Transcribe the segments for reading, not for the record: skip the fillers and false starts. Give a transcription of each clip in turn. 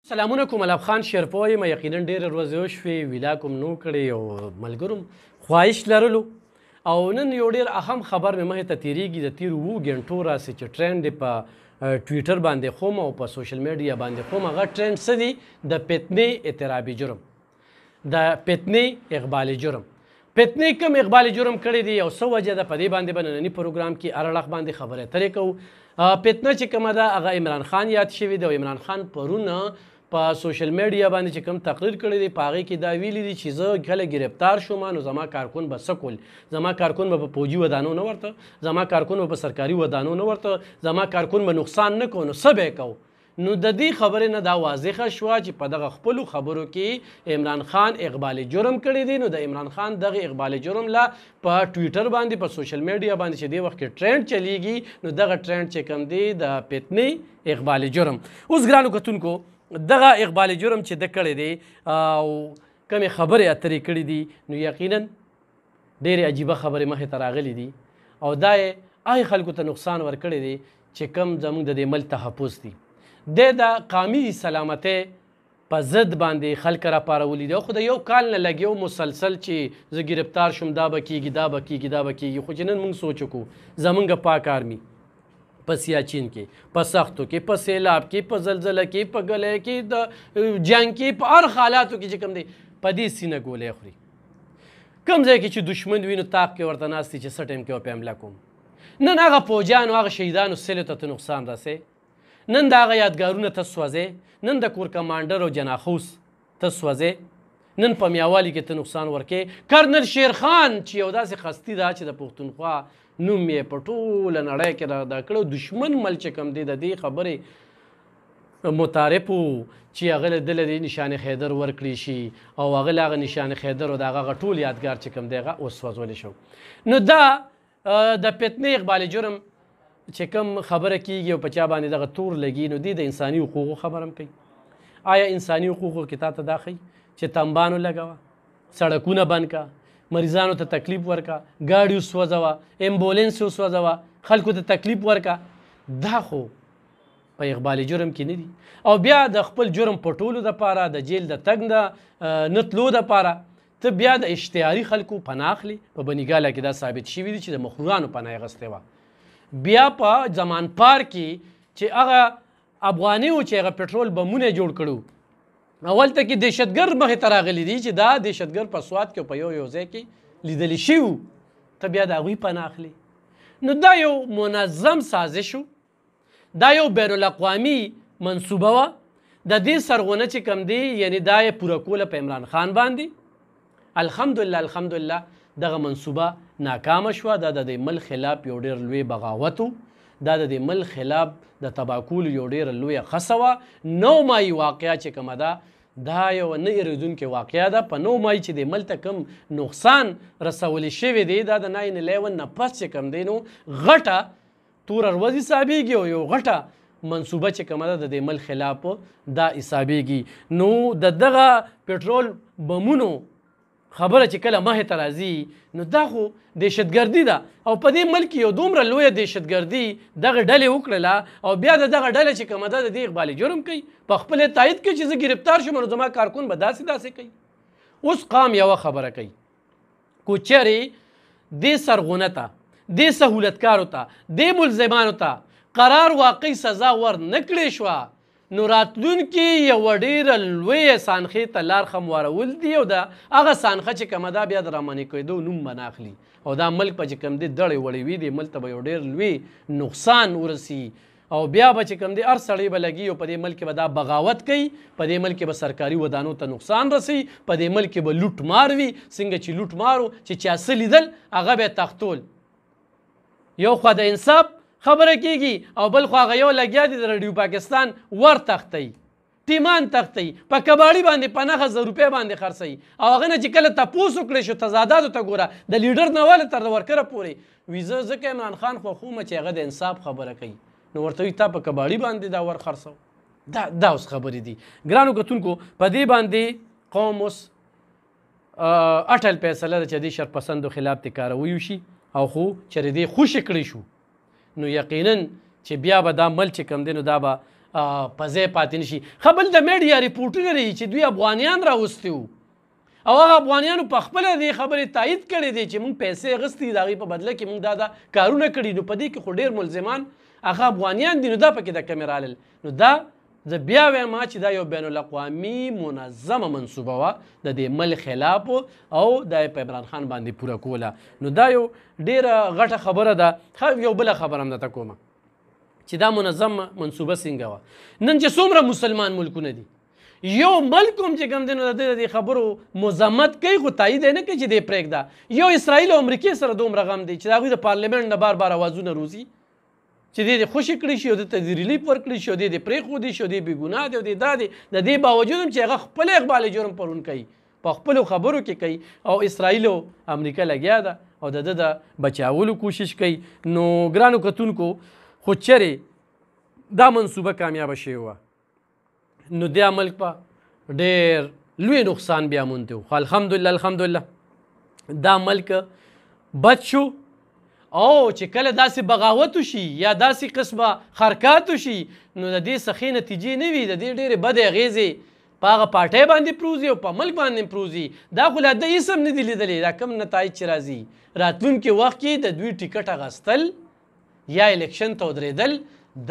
سلامونه کوم الاب خان شیرپوی یم یقینا ډېرې ورځې وشوې ویلا کوم نو کړې او ملګرو خواهش لرلو او نن یو ډېر اهم خبر مې مخې ته تېرېږي د تېرو 7 ګنټو راسې چې ټرینډ یې په ټویټر باندې خوم او په سوشل میډیا باندې خوم هغه ټرینډ څه دي د فتنې اعترابي جرم د فتنې اقبالي جرم فتنې کوم اقبالي جرم کړی دی او څه وجه ده په دې باندې به ننني پروګرام کې هر اړخ باندې خبرې اترې کوو فتنه چې کومه ده هغه عمران خان یاد شوي دی او عمران خان پرونه په سوشل میډیا باندې چې کوم تقریر کړی دی په هغې کې دا ویلي دي چې زه کله ګرفتار شوم نو زما کارکون به څه کول زما کارکون به په پوجي ودانو نه ورته زما کارکون به په سرکاري ودانو نه ورته زما کارکون به نقصان نه کو نو څه به یې کوو نو د دې خبرې نه دا واضحه شوه چې په دغه خپلو خبرو کې عمران خان اقبالي جرم کړی دی نو د عمران خان دغه اقبالي جرم لا په ټویټر باندې په سوشل میډیا باندې چې دې وخت کې ټرینډ چلیږي نو دغه ټرینډ چې کوم دی د فتنې اقبالي جرم اوس ګرانو کتونکو دغه اقبالي جرم چې ده کړی دی او کمې خبرې اترې کړي دي نو یقینا ډېرې عجیبه خبرې مخې ته راغلي دي او دا یې هغې خلکو ته نقصان ورکړی دی چې کم زموږ د دې ملک تحفظ دي د قومي سلامتۍ په ضد باندې خلک راپارولي دي او خو د یو کال نه لګیو مسلسل چې زه ګرفتار شم دا به کېږي دا به کېږي دا به کېږي خو چې نن موږ سوچ وکړو زموږ پاک آرمي په سیاچین کې په سختو کې په سیلاب کې په زلزله کې په ګلی کې د جنګ کې په هر حالاتو کې چې کوم دی په دې سینه ګولۍ خوري کوم ځای کې چې دشمن وي نو تاق کې ورته ناست دي چې څه ټایم کې ورپې حمله کوم نن هغه فوجیانو هغه شهیدانو سلو ته نقصان رسې نن د هغه یادګارونه ته سوځې نن د کور کمانډر او جناخوس ته سوځې نن په میاوالي کې ته نقصان ورکې کرنل شیرخان چې یو داسې خستي ده چې د پښتونخوا نوم یې په ټوله نړۍ کې دا کړو دشمن مل چې کوم دی د دې خبرې متعارف و چې هغه له دله د نشان خیدر ورکړي شي او هغه له هغه نشان خیدر او د هغه ټول یادګار چې کوم دی هغه وسوځولی شو نو دا د فتنې اقبالي جرم چې کوم خبره کېږي او په چا باندې دغه تور لګي نو دی د انساني حقوقو خبره هم کوي آیا انساني حقوقو کې تا ته دا ښیي چې تنبانو لګوه سړکونه بند کا مریضانو ته تکلیف ورکا ګاډي وسوځوه امبولینس وسوځوه خلکو ته تکلیف ورکا دا خو په اقبالي جرم کې نه دي او بیا د خپل جرم پټولو دپاره د جیل د تګ نه نه تلو دپاره ته بیا د اشتهاري خلکو پناه اخلي په بنیګاله کې دا ثابت شوي دي چې د مخلوقانو پناه یې اخیستې وه بیا په زمان پار کې چې هغه افغاني و چې هغه پټرول بمونه جوړ کړو اول ته کې دهشتګرد مخې ته راغلي دي چې دا دهشتګرد په سوات کې په یو ځای کې لیدلی شوي ته بیا د هغوی پناه اخلي نو دا یو منظم سازش و دا یو بین الاقوامي منصوبه وه د دې سرغونه چې کوم دی یعنی دا یې پوره کوله په عمران خان باندې الحمدلله دغه منصوبه ناکامه شوه دا د دې ملک خلاف یو ډېر لوی بغاوت و دا د دې ملک خلاف د تباکول یو ډېره لویه خصه وه 9 مای واقعه چې کومه ده دا یو نه هېرېدونکې واقعه ده په 9 مای چې د ملک ته کوم نقصان رسولی شوی دی دا د 9/11 نه پس چې کوم دی نو غټه توره ورځ حسابېږي او یو غټه منصوبه چې کومه ده د دې ملک خلاف دا حسابېږي نو د دغه پټرول بمونو خبره چې کله مخې ته راځي نو دا خو دهشتګردي ده او په دې ملک کې یو دومره لویه دهشتګردي دغه ډلې وکړله او بیا د دغه ډله چې کومه ده د دې اقبالي جرم کوي په خپل تایید کوي چې زه ګرفتار شم نو زما کارکون به داسې کوي اوس قام یوه خبره کوي کو چېرې دې سرغونه ته دې سهولتکارو ته دې ملزمانو ته قرار واقعي سزا ور نه کړې شوه نو راتلونکي یوه ډېره لویه سانخې ته لار خموارول دي او د هغه سانخه چې کومه ده بیا د رامنې کېدو نوم به نه اخلي او دا ملک به چې کوم دی دړې وړې وي دې ملک ته به یو ډېر لوی نقصان ورسي او بیا به چې کوم دی هر سړی به لګي او په دې ملک کې به دا بغاوت کوي په دې ملک کې به سرکاري ودانو ته نقصان رسي په دې ملک کې به لوټ مار وي څنګه چې لوټ مارو چې چا څه لیدل هغه به یې تختول یو خوا د انصاف خبره کېږي او بل خو هغه یو لګیا دي د رادیو پاکستان ور تختی ټیمان تختی په کباړي باندې په 9,000 روپۍ باندې خرڅوي او هغه نه چې کله تپوس وکړی شو تضاداتو ته ګوره د لیډر نه واله تر د ورکره پورې وي زه ځکه عمران خان خوښومه چې هغه د انصاف خبره کوي نو ورته وي تا په کباړي باندې دا ور خرڅو دا اوس خبرې دي ګرانو کتونکو په دې باندې قوم اوس اټل فیصله ده چې دې شرپسندو خلاف دې کاروي وشي او خو چې دې خوشې کړی شو نو یقینا چې بیا به دا مل چې کوم دی نو دا به په ځای پاتې نشي. ښه بل د میډیا ریپورټونه لري چې دوی افغانیان راوستي وو او هغه افغانیانو په خپله دې خبرې تایید کړی دی چې موږ پیسې اخیستي د هغې په بدله کې موږ دا کارونه کړي. نو په دې کې خو ډېر ملزمان هغه افغانیان دي، نو دا پکې د کمې رالل. نو دا زه بیا وایم چې دا یو بین الاقوامي منظمه منصوبه وه د دې ملک خلاف او دا په عمران خان باندې پوره کوله. نو دا یو ډېره غټه خبره ده. ښه یو بله خبره هم درته کومه چې دا منظم منصوبه څنګه وه. نن چې څومره مسلمان ملکونه دي یو ملک هم چې کوم دی نو د دې خبرو مذمت کوي خو تایید یې نه کوي چې دی پرېږده. یو اسرائیل او امریکې سره دومره غم دی چې د هغوی د پارلیمنټ نه بار بار اوازونه روځي چې دې دې خوشي کړي شي او دې ته دې ریلیف ورکړي شي او دې دې پرېښودي شي او دې بېګناه دی او دې دا دی. د دې باوجود هم چې هغه خپل اقبال جرم پرون کوي په خپلو خبرو کې کوي او اسرائیل او امریکا لګیا ده او د ده د بچاولو کوشش کوي. نو ګرانو کتونکو خو چرې دا منصوبه کامیابه شوې وه نو دا ملک په ډېر لوی نقصان بیا مونتی و. خو الحمدلله دا ملک بد شو او چې کله داسې بغاوت وشي یا داسې قسمه حرکات وشي نو د دې څه ښې نتیجې نه وي، د دې ډېرې بدې اغېزې په هغه پارټۍ باندې پروزي او په ملک باندې پروزي. دا خو لا ده هېڅ هم نه دي لیدلی دا کوم نتایج چې راځي راتلونکي وخت کې د دوی ټیکټ اخیستل یا الیکشن ته ودرېدل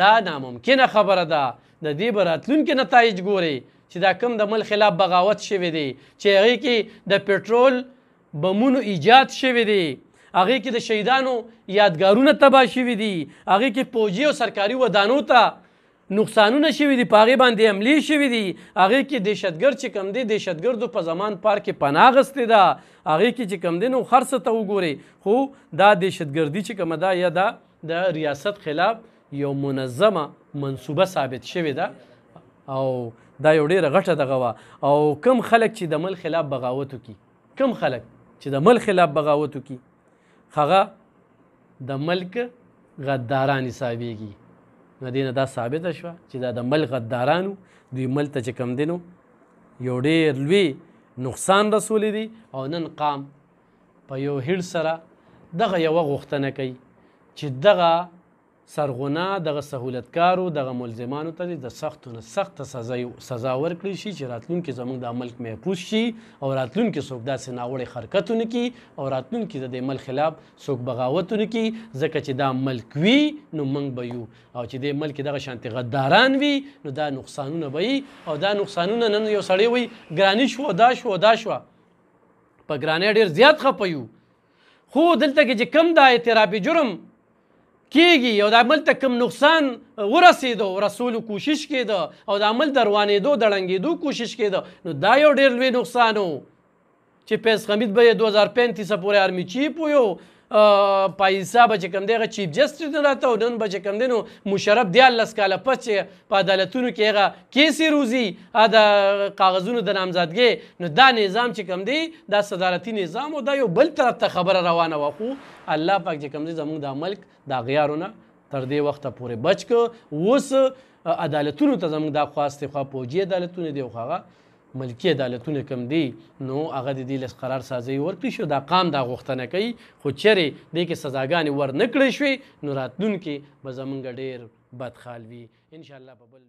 دا ناممکنه خبره ده. د دې به راتلونکي نتایج ګورئ چې دا کوم د ملک خلاف بغاوت شوی دی چې هغې کې د پټرول بمونو ایجاد شوی دی، هغې کې د شهیدانو یادګارونه تباه شوي دي، هغې کې پوجي او سرکاري ودانو ته نقصانونه شوي دي، په هغې باندې حملې شوي دي، هغې کې دهشتګرد چې کوم دی دهشتګردو په زمان پارک کې پناه اخیستې ده، هغې کې چې کوم دی نو هر څه ته وګورئ. خو دا دهشتګردي چې کومه ده یا دا د ریاست خلاف یو منظمه منصوبه ثابت شوې ده او دا یو ډېره غټه دغه وه. او کم خلک چې د ملک خلاف بغاوت وکړي، کم خلک چې د ملک خلاف بغاوت وکړي هغه د ملک غداران حسابېږي. نو دې نه دا ثابته شوه چې دا د ملک غدارانو دوی ملک ته چې کوم دی نو یو ډېر لوی نقصان رسولی دی او نن قام په یو هیډ سره دغه یوه غوښتنه کوي چې دغه سرغونه دغه سهولتکارو دغه ملزمانو ته د سختو نه سخته سزا ورکړی شي چې راتلونکي زموږ دا ملک محفوظ شي او راتلونکي څوک داسې ناوړې حرکت ونه کړي او راتلونکي د دې ملک خلاف څوک بغاوت ونه کړي، ځکه چې دا ملک وي نو موږ به یو او چې دې ملک دغه شانتې غداران وي نو دا نقصانونه به وي او دا نقصانونه نن یو سړی وایي ګراني شوه دا شوه دا شوه په ګرانۍ ډېر زیات خفه یو. خو دلته کې چې کم دا اعترافي جرم کېږي او د عمل ته کوم نقصان ورسېدو رسولو کوشش کېده او د عمل د روانېدو د ړنګېدو کوشش کېده نو دا یو ډېر لوی نقصان و چې پیس خمید به یې 2035 پورې آرمي چیف ویو پایسا به چې کوم دی هغه چیف جسټس نه راته او نن به چې کوم دی نو مشرف 14 کاله پس چې په عدالتونو کې هغه کیسې روزي د کاغذونو د نامزدګۍ نو دا نظام چې کوم دی دا صدارتي نظام او دا یو بل طرف ته خبره روانه وه. خو الله پاک چې کوم دی زموږ دا ملک د اغیارونه تر دې وخته پورې بچ که اوس عدالتونو ته زموږ دا خواستې خوا پوجي عدالتونه دي او هغه ملکي عدالتونه کوم دي نو هغه د دې لس قرار سازی ورکړي شو. دا قام دا غوښتنه کوي خو چیرې دې کې سزاګانې ور نه کړی شوې نو راتلونکي به زموږ ډېر بدحال وي انشاءالله په بل